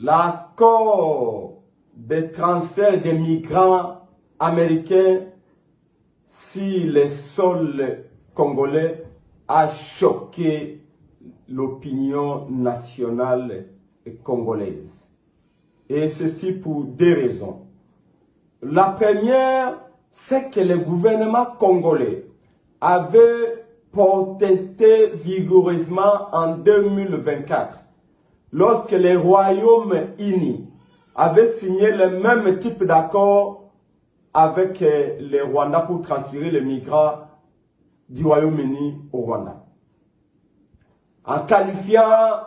l'accord de transfert des migrants américains sur les sols congolais a choqué l'opinion nationale congolaise. Et ceci pour deux raisons. La première, c'est que le gouvernement congolais avait protesté vigoureusement en 2024 lorsque le Royaume-Uni avait signé le même type d'accord avec le Rwanda pour transférer les migrants du Royaume-Uni au Rwanda, en qualifiant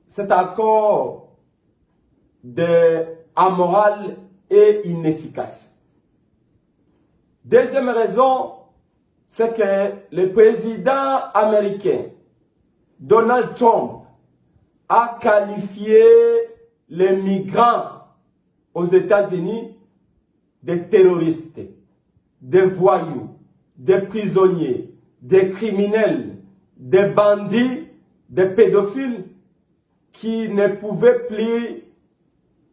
cet accord d'amoral et inefficace. Deuxième raison, c'est que le président américain Donald Trump a qualifié les migrants aux États-Unis de terroristes, de voyous, de prisonniers, de criminels, de bandits, de pédophiles qui ne pouvaient plus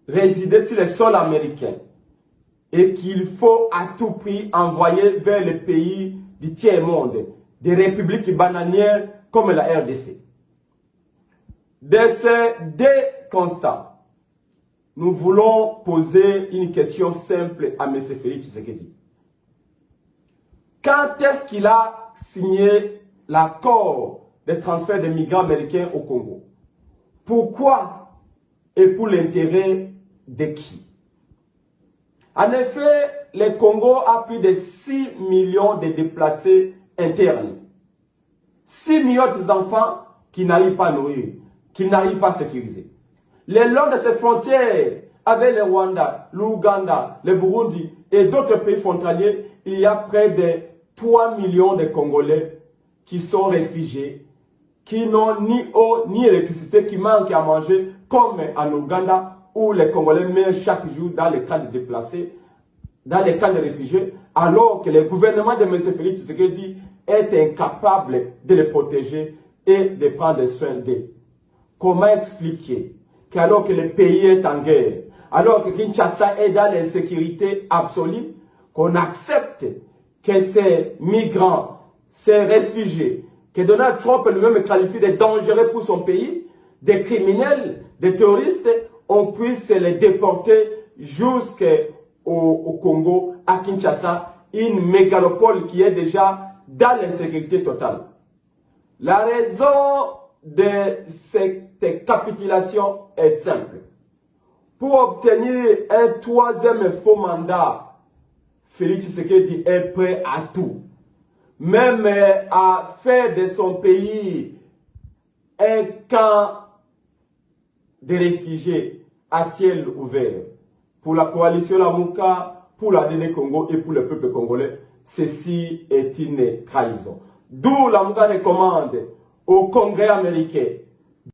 résider sur le sol américain et qu'il faut à tout prix envoyer vers les pays du tiers-monde, des républiques bananières comme la RDC. De ces deux constats, nous voulons poser une question simple à M. Félix Tshisekedi. Quand est-ce qu'il a signé l'accord de transfert des migrants américains au Congo? Pourquoi et pour l'intérêt de qui? En effet, le Congo a plus de 6 millions de déplacés internes. 6 millions d'enfants qui n'arrivent pas à nourrir, qui n'arrivent pas à sécuriser. Le long de ces frontières, avec le Rwanda, l'Ouganda, le Burundi et d'autres pays frontaliers, il y a près de 3 millions de Congolais qui sont réfugiés, qui n'ont ni eau ni électricité, qui manquent à manger, comme en Ouganda, où les Congolais meurent chaque jour dans les camps de déplacés, dans les camps de réfugiés, alors que le gouvernement de M. Félix Tshisekedi est incapable de les protéger et de prendre soin d'eux. Comment expliquer qu'alors que le pays est en guerre, alors que Kinshasa est dans l'insécurité absolue, qu'on accepte que ces migrants, ces réfugiés, que Donald Trump lui-même qualifie de dangereux pour son pays, des criminels, des terroristes, on puisse les déporter jusqu'au Congo, à Kinshasa, une mégalopole qui est déjà dans l'insécurité totale. La raison de cette capitulation est simple. Pour obtenir un troisième faux mandat, Félix Tshisekedi est prêt à tout. Même à faire de son pays un camp de réfugiés à ciel ouvert. Pour la coalition Lamuka, pour la DD Congo et pour le peuple congolais, ceci est une trahison. D'où Lamuka recommande au Congrès américain